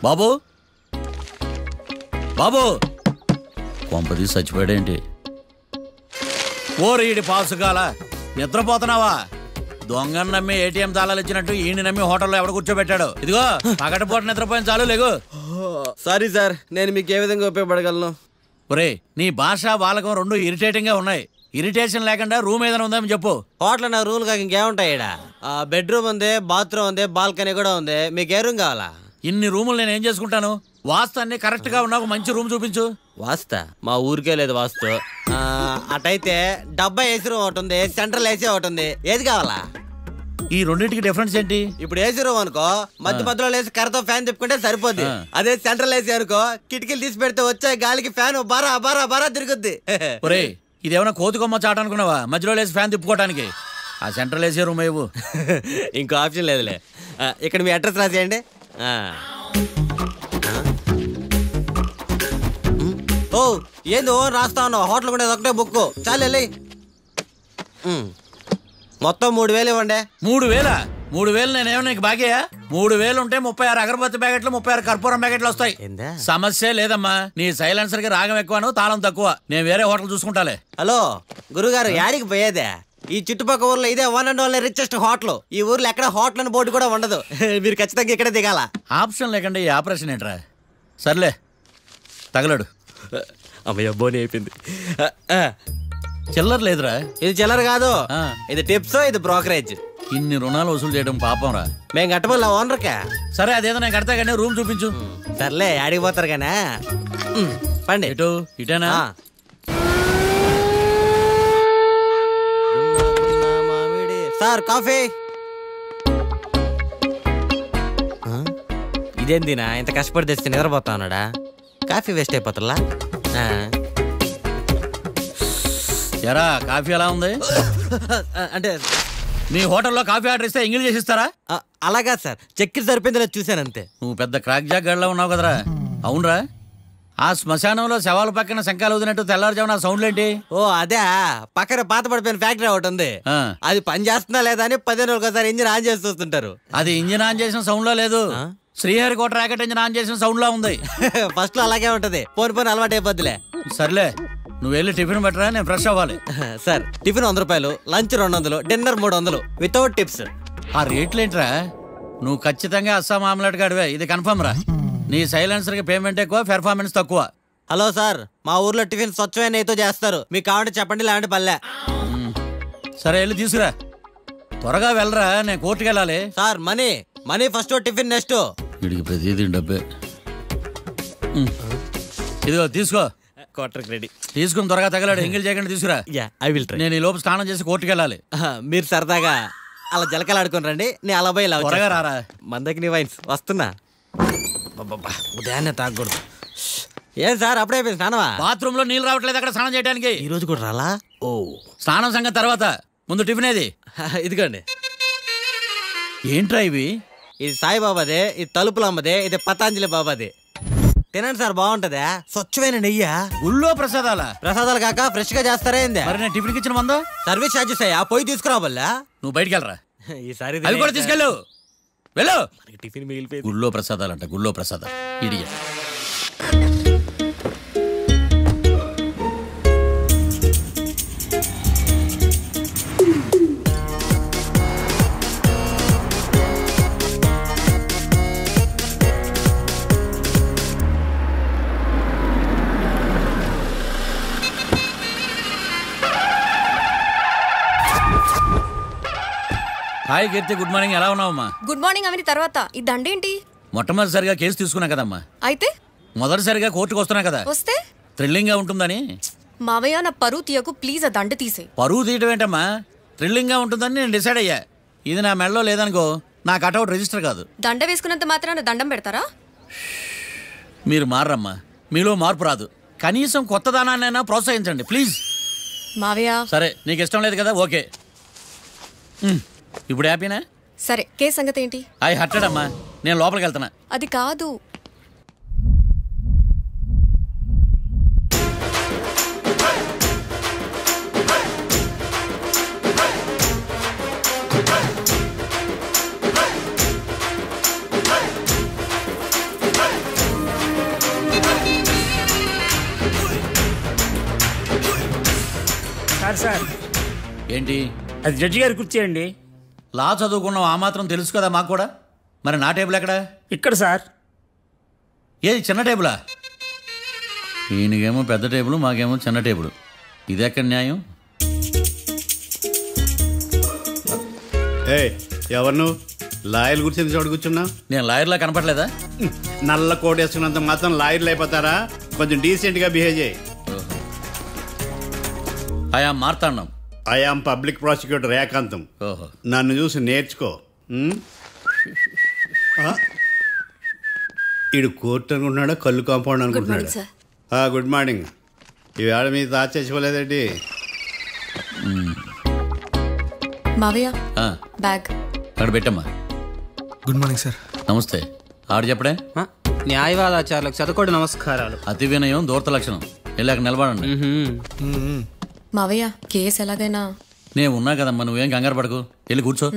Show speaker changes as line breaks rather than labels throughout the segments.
బాబు బాబు కొంపది చచ్చిపోయాడేంటి? ఓరీడి పాసుగాల నిద్రపోతున్నావా? దొంగను నమ్మి ఏటీఎం తాళాలు ఇచ్చినట్టు ఈయన నమ్మి హోటల్లో ఎవడ కూర్చోబెట్టాడు? ఇదిగో పగటిపూట నిద్రపోయిన చాలు లేగు.
సారీ సార్, నేను మీకు ఏ విధంగా ఉపయోగపడగలను?
ఒరే నీ భాష వాలకం రెండు ఇరిటేటింగ్ గా ఉన్నాయి. ఇరిటేషన్ లేకుండా రూమ్ ఏదైనా ఉందని చెప్పు.
హోటల్ నా రూమ్ కాక ఇంకేముంటాయి? ఇక్కడ బెడ్రూమ్ ఉంది, బాత్రూమ్ ఉంది, బాల్కనీ కూడా ఉంది. మీకు ఏ రూమ్ కావాలా?
ఇన్ని రూములు నేను ఏం చేసుకుంటాను? వాస్తు అన్ని కరెక్ట్ గా ఉన్నా ఒక మంచి రూమ్ చూపించు.
వాస్తా మా ఊరికే లేదు వాస్తు. అటైతే డబ్బా ఏసీ రూమ్ ఒకటి ఉంది, సెంట్రల్ ఏసీ ఒకటి ఉంది. ఏది కావాలా?
ఈ రెండింటికి డిఫరెన్స్ ఏంటి?
ఇప్పుడు ఏసీ రూమ్ అనుకో మధ్య మధ్యలో లేసి కర్రతో ఫ్యాన్ తిప్పుకుంటే సరిపోద్ది. అదే సెంట్రల్ ఏసీ అనుకో కిటికీలు తీసి పెడితే వచ్చే గాలికి ఫ్యాన్ బారా బారా బారా తిరుగుద్ది.
ఒరే ఇదేమన్నా కోతి కొమ్మ చాట అనుకున్నావా మధ్యలో లేసి ఫ్యాన్ తిప్పుకోవడానికి? ఆ సెంట్రల్ ఏసీ రూమ్ ఏవు.
ఇంకో ఆప్షన్ లేదులే. ఇక్కడ మీ అడ్రస్ రాసేయండి. ఓ ఏంది ఓ రాస్తా ఉన్నావు? హోటల్ కూడా ఒకటే బుక్ చాలు వెళ్ళి. మొత్తం 3000 ఇవ్వండి.
3000? 3000 నేనేమన్నా నీకు బాగేయా? 3000 ఉంటే 36 అగరబత్తి ప్యాకెట్లు 36 కర్పూరం ప్యాకెట్లు వస్తాయి. సమస్య లేదమ్మా. నీ సైలెన్సర్ కి రాగం ఎక్కువను తాళం తక్కువ. నేను వేరే హోటల్ చూసుకుంటాలే.
హలో గురుగారు, యాడికి పోయేదే? ఈ చుట్టుపక్కల ఊర్లో ఇదే one and only richest hotel. ఈ ఊర్లో ఎక్కడ హోటల్ అని బోర్డు కూడా ఉండదు. మీరు ఖచ్చితంగా ఇక్కడే దిగాల.
ఆప్షన్ లేకుండా ఈ ఆపరేషన్ ఏంట్రా? సర్లే తగలడు.
అమ్మయ్య బోని అయిపోయింది.
చిల్లర లేదురా.
ఇది చిల్లర కాదు, ఇది టిప్స్, ఇది బ్రోకరేజ్.
ఇన్ని రుణాలు వసూలు చేయడం పాపం రా.
మేము కట్టబోలే ఓనర్కే.
సరే అదేదో నేను కడతా కానీ రూమ్ చూపించు.
సర్లే యాడికి పోతారు కానీ పండి.
ఇటు ఇటేనా?
Sir coffee. ఇదేందినా ఇంత కష్టపడి తెస్తే నిద్రపోతా ఉన్నాడా? కాఫీ వేస్ట్ అయిపోతుందా?
ఎరా కాఫీ ఎలా ఉంది?
అంటే
మీ హోటల్లో కాఫీ ఆర్డర్ ఇస్తే ఎంగిల్ చేసి ఇస్తారా?
అలాగా సార్, చక్కెర సరిపోయింది చూసాను అంతే.
నువ్వు పెద్ద క్రాక్ జాక్ గడ్లా ఉన్నావు కదరా. అవునరా, ఆ శ్మశానంలో శవాల పక్కన శంఖాలు వదినట్టు తెల్లారుజామున సౌండ్లు ఏంటి?
ఓ అదే, పక్కన పాత పడిపోయిన ఫ్యాక్టరీ ఒకటి ఉంది. అది పని చేస్తున్నా లేదా అని 15 రోజులకు ఒకసారి ఇంజిన్ ఆన్ చేసి చూస్తుంటారు.
అది ఇంజిన్ ఆన్ చేసిన సౌండ్ లో లేదు, శ్రీహరికోట రాకెట్ ఇంజిన్ ఆన్ చేసిన సౌండ్ లో ఉంది.
ఫస్ట్ లో అలాగే ఉంటది, పోని పోని అలవాటు అయిపోద్దిలే.
సర్లే నువ్వు వెళ్ళి టిఫిన్ పెట్టరా, నేను ఫ్రెష్ అవ్వాలి.
సార్ టిఫిన్ 100 రూపాయలు, లంచ్ 200, డిన్నర్ 300 వితౌట్ టిప్స్.
ఆ రేట్లేంట్రా? నువ్వు ఖచ్చితంగా అస్సాం ఆమ్లెట్ గాడివే, ఇది కన్ఫర్మ్ రా. నీ సైలెన్సర్ కి పేమెంట్ ఎక్కువ, పెర్ఫార్మెన్స్ తక్కువ.
హలో సార్, మా ఊర్లో టిఫిన్ స్వచ్ఛమైన నెయ్యితో చేస్తారు. మీకు కావాలంటే చెప్పండి, లేదంటే పల్లె.
సరే వెళ్ళి తీసుకురా, త్వరగా వెళ్ళరా, నేను కోర్టుకు వెళ్ళాలి.
Sir money money first, tiffin next.
వీడికి ప్రతిదీ డబ్బే. ఇదిగో తీసుకో,
క్వార్టర్ రెడీ.
తీసుకుని త్వరగా తగలాడు, ఎంగిల్ చేయకుండా తీసుకురా.
I will try.
నేను ఈ లోపు స్నానం చేసి కోర్టుకు వెళ్ళాలి.
మీరు సరదాగా అలా జలకలు ఆడుకుని రండి, నేను అలా పోయి
త్వరగా రారా.
మందకి నీ వైన్స్ వస్తున్నా. ఉదయాన్నే తాగకూడదు. ఏం సార్ అప్పుడే అయిపోయింది స్నానమా?
బాత్రూమ్ లో నీళ్ళు రావట్లేదు అక్కడ స్నానం చేయడానికి.
ఈ రోజు కూడా రాలా? ఓ
స్నానం సంగతి తర్వాత, ముందు టిఫిన్ ఏది?
ఇదిగోండి.
ఏంట్రా ఇవి?
ఇది సాయిబాబాదే, ఇది తలుపులు అమ్మదే, ఇది పతాంజలి బాబాదే. తినండి సార్, బాగుంటదా? స్వచ్ఛమైన నెయ్యి.
గుళ్ళో ప్రసాదాలా?
ప్రసాదాలు కాక ఫ్రెష్ గా చేస్తారా ఏంది?
మరి నేను టిఫిన్ ఇచ్చిన మందో
సర్వీస్ ఛార్జెస్ అయ్యా, పోయి తీసుకురావల్లా.
నువ్వు బయటికి వెళ్ళరా.
ఈసారి
అవి కూడా తీసుకెళ్ళు, వెళ్ళు.
టిఫిన్ మిగిలిపోయింది.
గుళ్ళో ప్రసాదాలు అంట, గుళ్ళో ప్రసాదాలు. ఇడియ హాయ్ కీర్తి, గుడ్ మార్నింగ్. ఎలా ఉన్నావమ్మా?
గుడ్ మార్నింగ్ అవని తర్వాత ఈ దండేంటి?
మొట్టమొదటిసారిగా కేసు తీసుకున్నా కదమ్మా.
అయితే
మొదటిసారిగా కోర్టుకు వస్తున్నా కదా,
వస్తే
థ్రిల్లింగ్ గా ఉంటుందని.
మావయ్య నా పరువు తీయకు ప్లీజ్, ఆ దండ తీసే.
పరువు తీయటం ఏంటమ్మా, థ్రిల్లింగ్ గా ఉంటుందని నేను డిసైడ్ అయ్యా. ఇది నా మెడలో లేదనుకో, నా కటౌట్ రిజిస్టర్ కాదు.
దండ వేసుకున్నంత మాత్రాన దండం పెడతారా?
మీరు మారమ్మా, మీలో మార్పు రాదు. కనీసం కొత్త దానాన్నైనా ప్రోత్సహించండి ప్లీజ్.
మావయ్య
సరే, నీకు ఇష్టం లేదు కదా, ఓకే. ఇప్పుడు హ్యాపీనా?
సరే, కేసు సంగతి ఏంటి?
ఐ హర్టెడ్ అమ్మా, నేను లోపలికి వెళ్తున్నా.
అది కాదు.
సార్ సార్
ఏంటి?
అది జడ్జి గారి కుర్చీ అండి.
లా చదువుకున్నావు, ఆ మాత్రం తెలుసు కదా మాకు కూడా. మరి నా టేబుల్ ఎక్కడ?
ఇక్కడ సార్.
ఏది చిన్న టేబులా? ఈయనకేమో పెద్ద టేబుల్, మాకేమో చిన్న టేబుల్. ఇది ఎక్కడ న్యాయం?
ఎవరు నువ్వు? లాయర్ కూర్చొని చోటు కూర్చున్నా?
నేను లాయర్లా కనపడలేదా?
నల్ల కోట్ వేసుకున్నంత మాత్రం లాయర్లు అయిపోతారా? కొంచెం డీసెంట్ గా బిహేవ్ చేయి.
ఆయా మార్తాండం.
ఐఆమ్ పబ్లిక్ ప్రాసిక్యూటర్ ఏకాంతం. నన్ను చూసి నేర్చుకో. ఈడు కోర్టు అనుకుంటున్నాడా, కళ్ళు కాంపౌండ్ అనుకుంటున్నాడా? Good morning. ఈవేళ మీ తాత చచ్చిపోలేదండి.
మావయ్య బ్యాగ్
అక్కడ పెట్టమ్మా.
Good morning sir.
నమస్తే. ఆడు చెప్పడే.
న్యాయవాదాచారులకు చదువుకోండి నమస్కారాలు.
అతి వినయం దూరత లక్షణం. వెళ్ళాక నిలబడండి.
మావయ్య కేసు ఎలాగైనా.
నేను ఉన్నా కదమ్మా, నువ్వేం కంగారు పడకు. వెళ్ళి కూర్చో.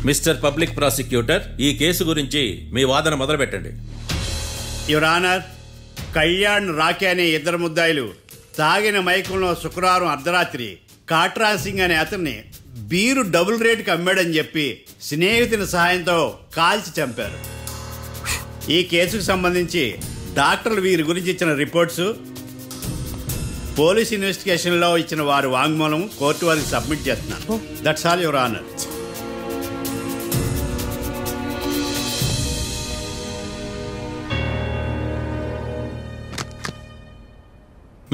మిస్టర్ పబ్లిక్ ప్రాసిక్యూటర్, ఈ కేసు గురించి మీ వాదన మొదలు పెట్టండి.
యువర్ ఆనర్, కళ్యాణ్ రాకే అనే ఇద్దరు ముద్దాయిలు తాగిన మైకంలో శుక్రవారం అర్ధరాత్రి కాట్రా సింగ్ అనే అతన్ని బీరు డబుల్ రేటుకి అమ్మాడని చెప్పి స్నేహితుని సహాయంతో కాల్చి చంపారు. ఈ కేసుకు సంబంధించి డాక్టర్లు వీరి గురించి ఇచ్చిన రిపోర్ట్స్, పోలీస్ ఇన్వెస్టిగేషన్లో ఇచ్చిన వారి వాంగ్మూలం కోర్టు వారికి సబ్మిట్ చేస్తున్నాను. That's all your honour.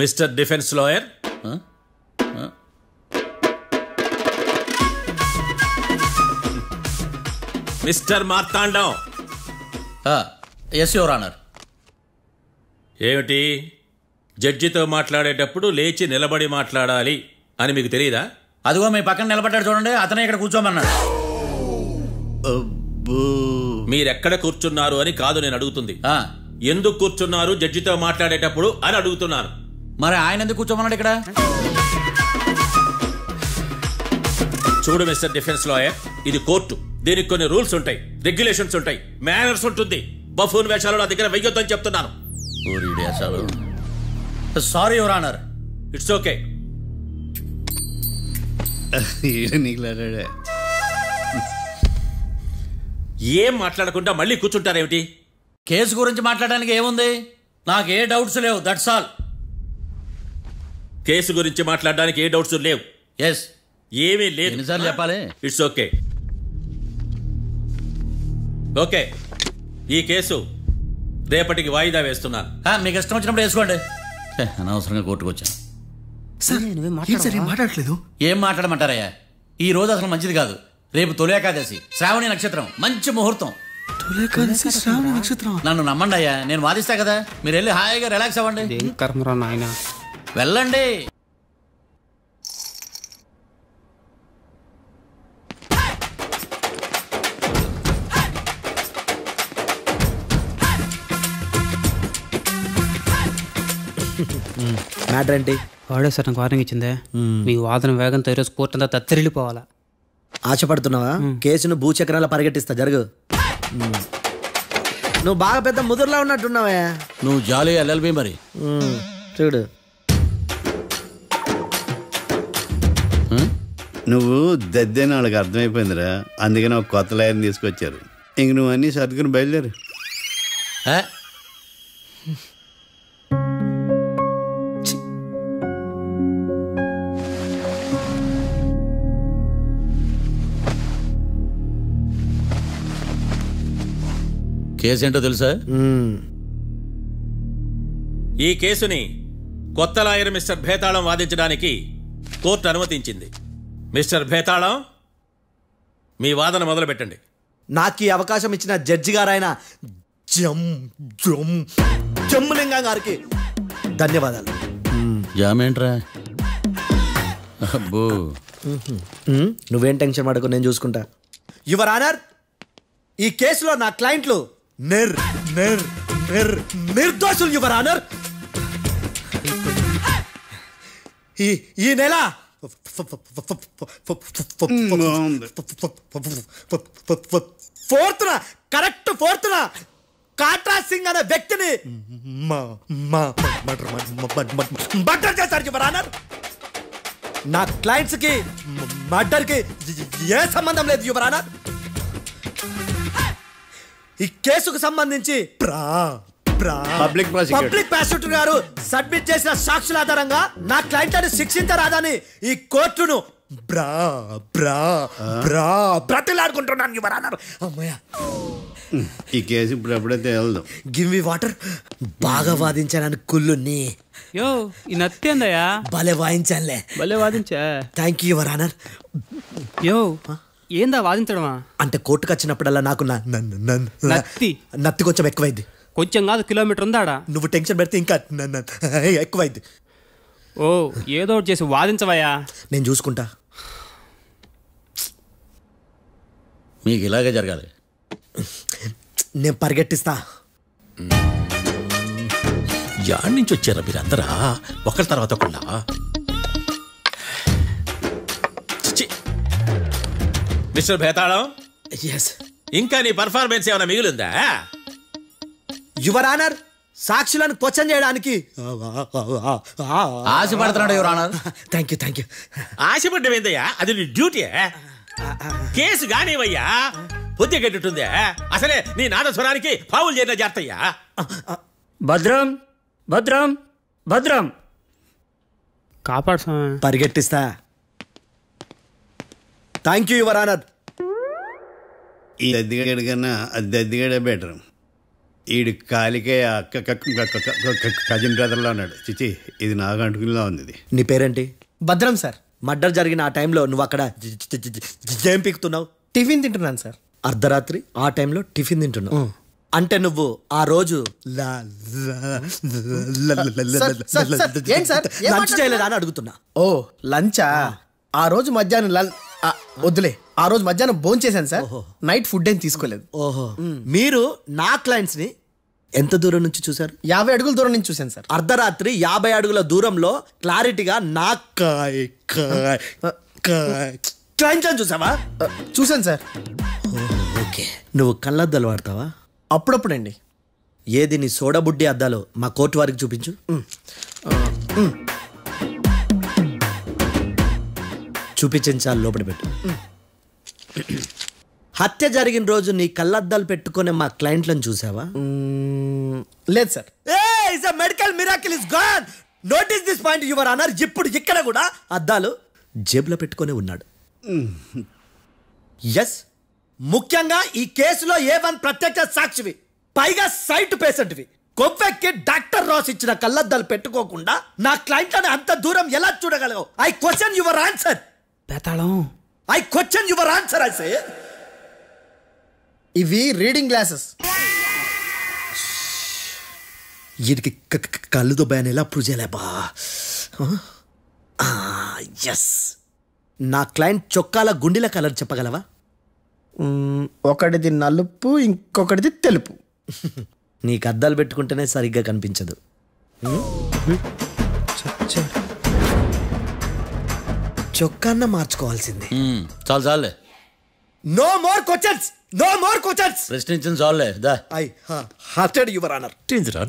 Mister defence lawyer, mister Marthandam.
Yes your honour.
ఏమిటి, జడ్జితో మాట్లాడేటప్పుడు లేచి నిలబడి మాట్లాడాలి అని మీకు తెలియదా?
అదిగో మీ పక్కన నిలబడ్డాడు చూడండి, అతనే ఇక్కడ కూర్చోమన్నాడు.
మీరెక్కడ కూర్చున్నారు అని కాదు నేను అడుగుతుంది. ఎందుకు కూర్చున్నారు జడ్జితో మాట్లాడేటప్పుడు అని అడుగుతున్నాను.
మరి ఆయన ఎందుకు కూర్చోమన్నాడు ఇక్కడ?
చూడు మిస్టర్ డిఫెన్స్ లాయర్, ఇది కోర్టు. దీనికి కొన్ని రూల్స్ ఉంటాయి, రెగ్యులేషన్స్ ఉంటాయి, మేనర్స్ ఉంటుంది. బఫూన్ వేషాలు నా దగ్గర వెయ్యొద్దని చెప్తున్నాను.
Sorry your honour.
It's okay. ఏం మాట్లాడకుండా మళ్ళీ కూర్చుంటారేమిటి?
కేసు గురించి మాట్లాడడానికి ఏముంది? నాకు ఏ డౌట్స్ లేవు, దట్స్ ఆల్.
కేసు గురించి మాట్లాడడానికి ఏ డౌట్స్ లేవు?
ఎస్.
ఏమీ లేదు.
ఎన్నిసార్లు చెప్పాలి?
It's okay. ఓకే, ఈ కేసు రేపటికి వాయిదా వేస్తున్నాను.
మీకు ఇష్టం వచ్చినప్పుడు వేసుకోండి. అనవసరంగా కోర్టుకు వచ్చాను.
మాట్లాడట్లేదు.
ఏం మాట్లాడమంటారయ్యా? ఈ రోజు అసలు మంచిది కాదు. రేపు తొలి ఏకాదశి, శ్రావణి నక్షత్రం, మంచి ముహూర్తం. నన్ను నమ్మండి అయ్యా, నేను వాదిస్తా కదా. మీరు వెళ్ళి హాయిగా రిలాక్స్ అవ్వండి. వెళ్ళండి.
మ్యాటర్ ఏంటి? వాడే సార్ నాకు వార్నింగ్ ఇచ్చిందే మీ వాదన వేగంతో ఈరోజు కోర్టు అంతా తత్తరిల్లిపోవాలా.
ఆశపడుతున్నావా? కేసును భూచక్రాల పరిగెట్టిస్తా, జరుగు. నువ్వు బాగా పెద్ద ముదురులా ఉన్నట్టున్నావే.
నువ్వు జాలి ఎల్ఎల్బి మరి.
చూడు,
నువ్వు దద్దని వాళ్ళకి అర్థమైపోయిందిరా, అందుకని ఒక కొత్త లాయర్ని తీసుకొచ్చారు. ఇంక నువ్వు అన్నీ సర్దుకుని బయలుదేరు.
కేసు ఏంటో తెలుసా?
ఈ కేసుని కొత్త లాయర్ మిస్టర్ భేతాళం వాదించడానికి కోర్టు అనుమతించింది. మిస్టర్ భేతాళం, మీ వాదన మొదలు పెట్టండి.
నాకు ఈ అవకాశం ఇచ్చిన జడ్జి గారైన జమ్ములింగం గారికి ధన్యవాదాలు.
జామేంట్రా? అబ్బో,
నువ్వేం టెన్షన్ పడకు, నేను చూసుకుంటా. యువర్ ఆనర్, ఈ కేసులో నా క్లయింట్లు నిర్దోషులు యువర్ ఆనర్. ఈ నెల 4th correct 4th Katra Singh అనే వ్యక్తిని మర్డర్ చేశారు యువర్ ఆనర్. నా క్లయింట్స్ కి మర్డర్ కి ఏ సంబంధం లేదు యువర్ ఆనర్. ఈ కేసుకు సంబంధించి
పబ్లిక్
ప్రాసిక్యూటర్ గారు సబ్మిట్ చేసిన సాక్షుల ఆధారంగా నా క్లయింట్ అని శిక్షించరాదని ఈ కోర్టును బ్రతిలాడుకుంటున్నాను యువర్ ఆనర్. అమ్మయ్య,
ఈ కేసు ఇప్పుడు ఎప్పుడైతే వెళ్దాం.
Give me water. బాగా వాదించాను కుళ్ళుని.
యో ఈ నత్తేందయ్యా?
భలే వాయించానులే.
భలే వాదించా.
Thank you your honour.
యో ఏందా వాదించడమా?
అంటే కోర్టుకు వచ్చినప్పుడల్లా నాకు నత్తి కొంచెం ఎక్కువైంది.
కొంచెం కాదు, కిలోమీటర్ ఉందాడా.
నువ్వు టెన్షన్ పెడితే ఇంకా ఎక్కువైంది.
ఓ ఏదో ఒకటి చేసి వాదించవయ్యా.
నేను చూసుకుంటా.
మీకు ఇలాగే జరగాలి.
నేను పరిగెట్టిస్తా.
యాడ్ నుంచి వచ్చారా మీరందరా ఒకరి తర్వాత ఒకళ్ళ? మిస్టర్ భేతాళం, ఇంకా నీ పర్ఫార్మెన్స్ ఏమైనా మిగిలిందా?
యువర్ ఆనర్, సాక్షులను క్వశ్చన్ చేయడానికి
ఆశపడుతున్నాడు యువర్ ఆనర్.
Thank you.
ఆశపడ్డం ఏందయ్యా? అది నీ డ్యూటీ. కేసు గానివయ్యా, బుద్ధి గట్టుందే. అసలే నీ నాదస్వరానికి పావులు చేరిన జాగ్రత్తయ్యా.
భద్రం భద్రం భద్రం
కాపాడు.
పరిగెట్టిస్తా. Thank you your honour.
ఈ దద్దిగాడి కన్నా అది దద్దిగాడే బెటర్. ఈడు కాలికే కజిన్ బ్రదర్లో అన్నాడు. చిచి, ఇది నాకు అంటుకునిలా ఉంది.
నీ పేరేంటి?
భద్రం సార్.
మర్డర్ జరిగిన ఆ టైంలో నువ్వు అక్కడ ఏం పీకుతున్నావు?
టిఫిన్ తింటున్నాను సార్.
అర్ధరాత్రి ఆ టైంలో టిఫిన్ తింటున్నావు అంటే నువ్వు ఆ రోజు లంచ్ చేయలేదా అని అడుగుతున్నా.
ఓ లంచా? ఆ రోజు మధ్యాహ్నం వద్దులే, ఆ రోజు మధ్యాహ్నం భోంచేశాను సార్. నైట్ ఫుడ్ ఏం తీసుకోలేదు.
ఓహో, మీరు నా క్లయింట్స్ ని ఎంత దూరం నుంచి చూసారు?
50 అడుగుల దూరం నుంచి చూశాను సార్.
అర్ధరాత్రి 50 అడుగుల దూరంలో క్లారిటీగా నా క్లయింట్స్ అని చూసావా?
చూశాను సార్.
ఓకే, నువ్వు కళ్ళద్దాలు వాడతావా?
అప్పుడప్పుడండి.
ఏది నీ సోడబుడ్డి అద్దాలు మా కోర్టు వారికి చూపించు. చూపించాలి, లోపల పెట్టు. హత్య జరిగిన రోజు నీ కళ్ళద్దాలు పెట్టుకునే మా క్లయింట్లను చూసావా?
లేదు sir.
Medical miracle is gone. Notice this point your honour. ఇప్పుడు ఇక్కడ కూడా అద్దాలు జేబులో పెట్టుకొని ఉన్నాడు. ఎస్, ముఖ్యంగా ఈ కేసులో A1 ప్రత్యక్ష సాక్షివి, పైగా సైట్ పేషెంట్వి. కొవ్వెక్కి డాక్టర్ రాస్ ఇచ్చిన కళ్ళద్దాలు పెట్టుకోకుండా నా క్లయింట్ అని అంత దూరం ఎలా చూడగలవు? I question your answer.
భేతాళం,
I question your answer. I say
ఇవి రీడింగ్ గ్లాసెస్.
వీటికి కళ్ళుతో భయాన్ని ఎలా ప్రూవ్ చేయలేబా? ఎస్, నా క్లయింట్ చొక్కాల గుండెల కలర్ చెప్పగలవా?
ఒకటిది నలుపు, ఇంకొకటిది తెలుపు.
నీకు అద్దాలు పెట్టుకుంటేనే సరిగ్గా కనిపించదు. చొక్కాన్న మార్చుకోవాల్సింది.
చాలు చాలులే.
No more questions, no more questions.
ప్రశ్నించింది చాలులే. దా
ఐ హార్టెడ్ యువర్ ఆనర్.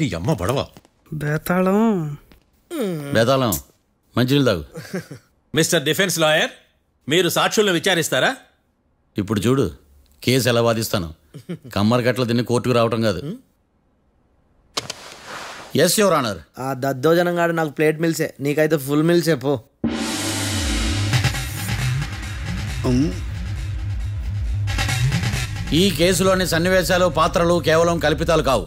నీ అమ్మ పడవ
బేతాళం
బేతాళం మంచినీళ్ళు తాగు.
మిస్టర్ డిఫెన్స్ లాయర్, మీరు సాక్షులను విచారిస్తారా?
ఇప్పుడు చూడు కేసు ఎలా వాదిస్తాను. కమ్మరి గట్ల తిని కోర్టుకు రావటం కాదు. Yes your honour.
ఆ దద్దోజనం గాడు నాకు ప్లేట్ మిల్సే, నీకైతే ఫుల్ మిల్సే పో.
ఈ కేసులోని సన్నివేశాలు పాత్రలు కేవలం కల్పితాలు కావు.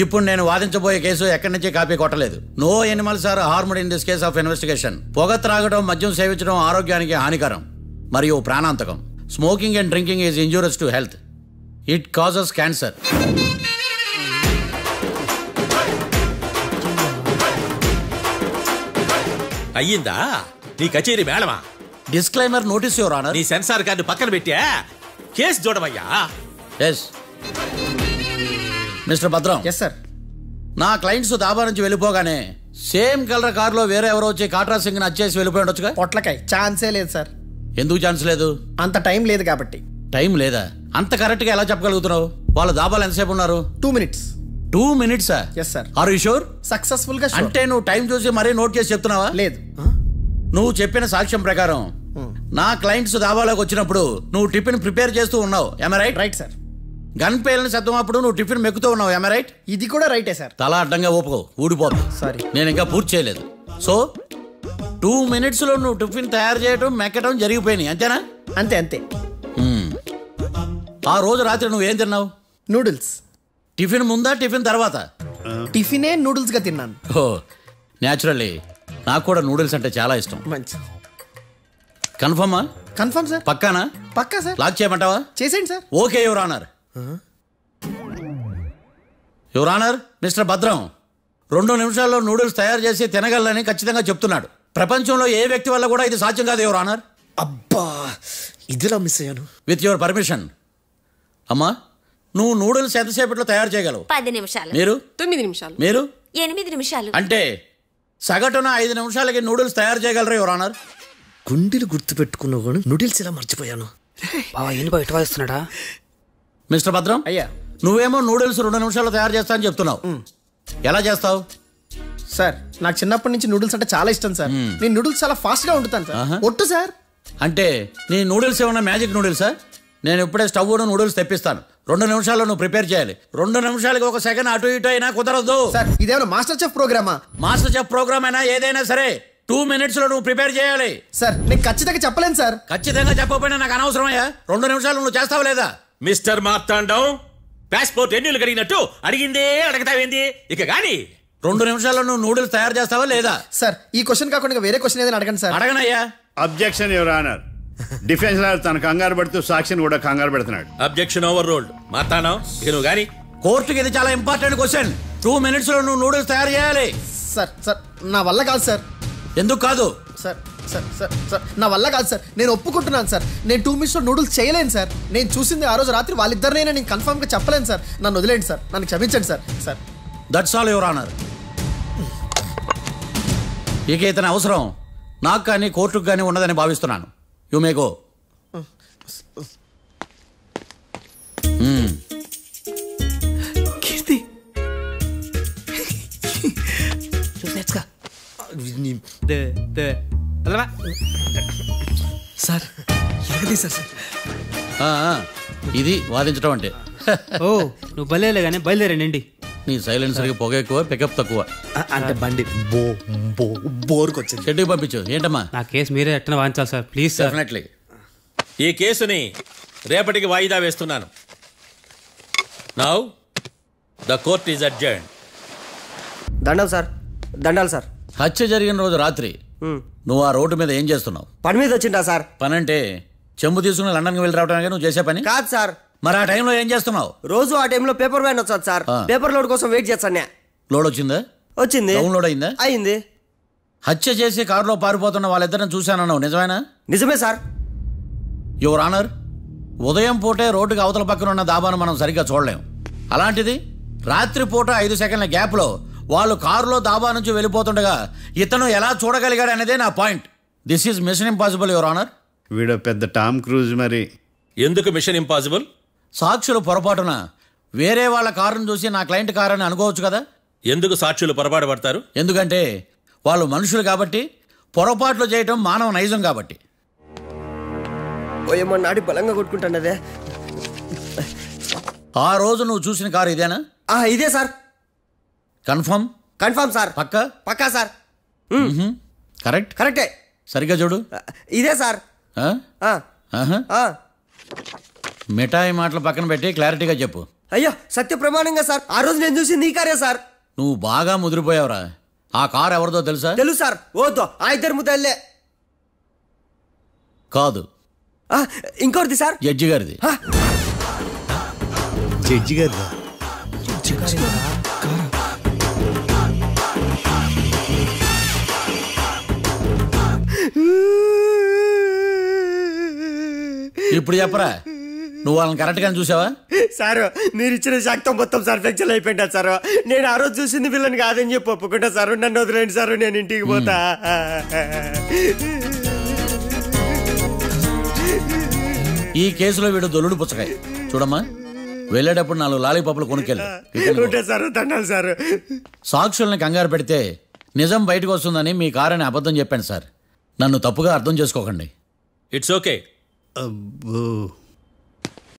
ఇప్పుడు నేను వాదించబోయే కేసు ఎక్కడి నుంచి కాపీ కొట్టలేదు. No animals are harmed in this case of investigation. పొగ త్రాగడం, మద్యం సేవించడం ఆరోగ్యానికి హానికరం మరియు ప్రాణాంతకం. Smoking and drinking is injurious to health. It causes cancer.
అయ్యిందా నీ కచేరీ మేడమా?
Disclaimer notice your honour.
నీ సెన్సార్ కార్డు పక్కన పెట్టా కేసు చూడవయ్యా.
Yes mister Bhadram.
Yes sir.
నా క్లయింట్స్ దాబా నుంచి వెళ్ళిపోగానే సేమ్ కలర్ కారులో వేరే ఎవరో వచ్చి కాట్రా సింగ్ వచ్చేసి వెళ్ళిపోయి ఉండొచ్చుగా.
పొట్లకాయ ఛాన్సే లేదు సార్.
ఎందుకు ఛాన్స్ లేదు?
అంత టైం లేదు కాబట్టి.
టైం లేదా? అంత కరెక్ట్ గా ఎలా చెప్పగలుగుతున్నావు? వాళ్ళ దాబాలు ఎంతసేపు ఉన్నారు?
2 minutes.
2 minutes?
Yes sir.
Are you sure?
Successful గా
అంటే నువ్వు టైం చూసి మరీ నోట్ చేసి చెప్తున్నావా?
లేదు.
నువ్వు చెప్పిన సాక్ష్యం ప్రకారం నా క్లయింట్స్ దాబాలోకి వచ్చినప్పుడు నువ్వు టిఫిన్ ప్రిపేర్ చేస్తూ ఉన్నావు. Am I right?
Right sir.
Gun పేలిన శబ్దం అప్పుడు నువ్వు టిఫిన్ మెక్కుతూ ఉన్నావు. Am I right?
ఇది కూడా రైటే సార్.
తల అడ్డంగా ఊపుకో, ఊడిపోదు.
సారీ,
నేను ఇంకా పూర్తి చేయలేదు. సో 2 minutes లో నువ్వు టిఫిన్ తయారు చేయడం మెక్కడం జరిగిపోయినాయి, అంతేనా?
అంతే అంతే.
ఆ రోజు రాత్రి నువ్వేం తిన్నావు?
నూడిల్స్.
టిఫిన్ ముందా టిఫిన్ తర్వాత?
టిఫినే నూడిల్స్ గా తిన్నాను.
ఓ న్యాచురల్లీ నాకు కూడా నూడిల్స్ అంటే చాలా ఇష్టం.
మంచి.
కన్ఫర్మా?
Confirm sir.
పక్కానా?
పక్కా సార్.
లాక్ చేయమంటావా?
చేసేయండి sir.
Okay your honour. Your honour, mister Bhadram 2 నిమిషాల్లో నూడిల్స్ తయారు చేసి తినగలని ఖచ్చితంగా చెప్తున్నాడు. ప్రపంచంలో ఏ వ్యక్తి వల్ల కూడా ఇది సాధ్యం కాదు యువర్ ఆనర్.
అబ్బా, ఇదిలా మిస్ అయ్యాను.
With your permission. అమ్మా, నువ్వు నూడిల్స్ ఎంతసేపట్లో తయారు చేయగలవు?
10 నిమిషాలు.
మీరు?
9 నిమిషాలు.
మీరు?
8 నిమిషాలు.
అంటే సగటున 5 నిమిషాలకి నూడిల్స్ తయారు చేయగలరు యువర్ ఆనర్.
గుండెలు గుర్తు పెట్టుకున్నావు కానీ నూడిల్స్ ఇలా మర్చిపోయాను.
బావా ఏంటి బయట వాయిస్తున్నాడా?
మిస్టర్ భద్రం,
అయ్యా,
నువ్వేమో నూడిల్స్ 2 నిమిషాల్లో తయారు చేస్తా అని చెప్తున్నావు. ఎలా చేస్తావు?
సార్ నాకు చిన్నప్పటి నుంచి నూడిల్స్ అంటే చాలా ఇష్టం సార్. నేను నూడిల్స్ చాలా ఫాస్ట్ గా వండుతాను సార్. ఒట్టు సార్.
అంటే నీ నూడిల్స్ ఏమన్నా మ్యాజిక్ నూడిల్సా? నేను ఇప్పుడే స్టవ్ నూడిల్స్ తెప్పిస్తాను. 2 నిమిషాల్లో నువ్వు ప్రిపేర్ చేయాలి. 2 నిమిషాలకి 1 సెకండ్ అటు ఇటు అయినా కుదరదు
సార్. ఇదేమైనా మాస్టర్ చెఫ్ ప్రోగ్రామా?
మాస్టర్ చెఫ్ ప్రోగ్రామ్ అయినా ఏదైనా సరే 2 minutes లో నువ్వు ప్రిపేర్ చేయాలి.
సార్ నేను ఖచ్చితంగా చెప్పలేను సార్.
ఖచ్చితంగా చెప్పకపోయినా నాకు అనవసరమయ్యా. 2 నిమిషాలు నువ్వు చేస్తావా లేదా?
మిస్టర్ మార్తాండం, పాస్పోర్ట్ ఎన్నిళ్ళు కడిగినట్టు అడిగిందే అడగతావేంది? ఇక గాని
2 నిమిషాల్లో నువ్వు నూడిల్స్ తయారు చేస్తావా లేదా?
సార్ ఈ క్వశ్చన్ కాకుండా వేరే క్వశ్చన్ ఏదైనా అడగండి సార్.
అడగనయ్యా.
Objection your honour. Defence lawyer తన కంగారు పడుతూ సాక్షిని కూడా కంగారు పెడుతున్నాడు.
Objection over ruled. మార్తాండం, ఇక నువ్వు గాని.
కోర్టుకి ఇది చాలా ఇంపార్టెంట్ క్వశ్చన్. 2 minutes లో నువ్వు నూడిల్స్ తయారు చేయాలి.
సార్ సార్ నా వల్ల కాదు సార్.
ఎందుకు కాదు?
సార్ సార్ సార్ సార్ నా వల్ల కాదు సార్. నేను ఒప్పుకుంటున్నాను సార్. నేను 2 minutes లో నూడిల్స్ చేయలేను సార్. నేను చూసింది ఆ రోజు రాత్రి వాళ్ళిద్దరినైనా నేను కన్ఫర్మ్ గా చెప్పలేను సార్. నన్ను వదిలేండి సార్. నన్ను క్షమించండి sir. Sir
that's all your honour. ఇక ఇతని అవసరం నాకు కానీ కోర్టుకు కానీ ఉన్నదని భావిస్తున్నాను. You may go.
Keerthi sir ఎరగదీశారు సార్.
ఇది వాదించడం అంటే.
ఓ నువ్వు బయలుదేరలే కానీ బయలుదేరండి.
నీ సైలెన్సర్కి పొగ ఎక్కువ, పికప్ తక్కువ.
అంటే బండి బోర్కి వచ్చింది.
షెడ్యూల్ పంపించు. ఏంటమ్మా?
నా కేసు మీరే ఎట్టన వాయించాలి సార్, ప్లీజ్ సార్.
డెఫినెట్లీ.
ఈ కేసుని రేపటికి వాయిదా వేస్తున్నాను. Now the court is adjourned.
దండాలు సార్. దండాలు సార్.
హత్య జరిగిన రోజు రాత్రి నువ్వు ఆ రోడ్డు మీద ఏం చేస్తున్నావు?
పని మీద వచ్చిందా సార్?
పని అంటే చెంబు తీసుకుని లండన్కి వెళ్ళి రావడానికి నువ్వు చేసే పని
కాదు సార్.
మరి ఆ టైంలో ఏం చేస్తున్నావు?
రోజు ఆ టైంలో పేపర్ వ్యాన్ వచ్చాది సార్. పేపర్ లోడ్ కోసం వెయిట్ చేస్తాను.
లోడ్ వచ్చిందా?
వచ్చింది.
డౌన్లోడ్ అయిందా?
అయింది.
హత్య చేసి కారులో పారిపోతున్న వాళ్ళిద్దరిని చూశానన్నావు, నిజమేనా?
నిజమే సార్.
యువర్ ఆనర్, ఉదయం పూటే రోడ్డుకి అవతల పక్కన ఉన్న దాబాను మనం సరిగ్గా చూడలేం. అలాంటిది రాత్రి పూట 5 సెకండ్ల గ్యాప్లో వాళ్ళు కారులో దాబా నుంచి వెళ్ళిపోతుండగా ఇతను ఎలా చూడగలిగాడు అనేదే నా point. This is mission impossible your honour.
వీడు పెద్ద టామ్ క్రూజ్ మరి.
ఎందుకు మిషన్ ఇంపాసిబుల్?
సాక్షులు పొరపాటున వేరే వాళ్ళ కారును చూసి నా క్లయింట్ కారు అని అనుకోవచ్చు కదా.
ఎందుకు సాక్షులు పొరపాటు పడతారు?
ఎందుకంటే వాళ్ళు మనుషులు కాబట్టి, పొరపాట్లు చేయటం మానవ నైజం కాబట్టి.
ఓయమ్మ నాడి బలంగా కొట్టుకుంటానదే.
ఆ రోజు నువ్వు చూసిన కారు ఇదేనా?
ఇదే సార్.
కన్ఫర్మ్?
Confirm sir.
పక్కా?
పక్కా సార్.
కరెక్ట్?
కరెక్టే.
సరిగ్గా చూడు.
ఇదే సార్.
మిఠాయి మాటలు పక్కన పెట్టి క్లారిటీగా చెప్పు.
అయ్యో సత్య ప్రమాణంగా సార్, ఆ రోజు నేను చూసింది ఈ కారే సార్.
నువ్వు బాగా ముదిరిపోయావురా. ఆ కారు ఎవరిదో తెలుసా?
తెలుసు సార్. ఓదో ఆ ఇద్దరు ముద్దల్లే.
కాదు,
ఇంకోటిది సార్.
జడ్జి గారిది.
జడ్జి గారిదా?
ఇప్పుడు చెప్పరా, నువ్వు వాళ్ళని కరెక్ట్ గా చూసావా?
సార్ మీరు ఇచ్చిన శాక్తం మొత్తం సార్ ఫ్రాక్చర్ అయిపోయింటా సార్. నేను ఆ రోజు చూసింది వీళ్ళని కాదని చెప్పి ఒప్పుకుంటా సార్. నన్ను వదిలేండి సార్, నేను ఇంటికి పోతా.
ఈ కేసులో వీడు దొల్లుడు పుచ్చకాయ. చూడమ్మా, వెళ్ళేటప్పుడు 4 లాలీపాపులు కొనుక్కెళ్ళు.
Sir దండాలి sir.
సాక్షుల్ని కంగారు పెడితే నిజం బయటకు వస్తుందని మీ కారని అబద్ధం చెప్పాను సార్. నన్ను తప్పుగా అర్థం చేసుకోకండి.
It's okay.
అబ్బో.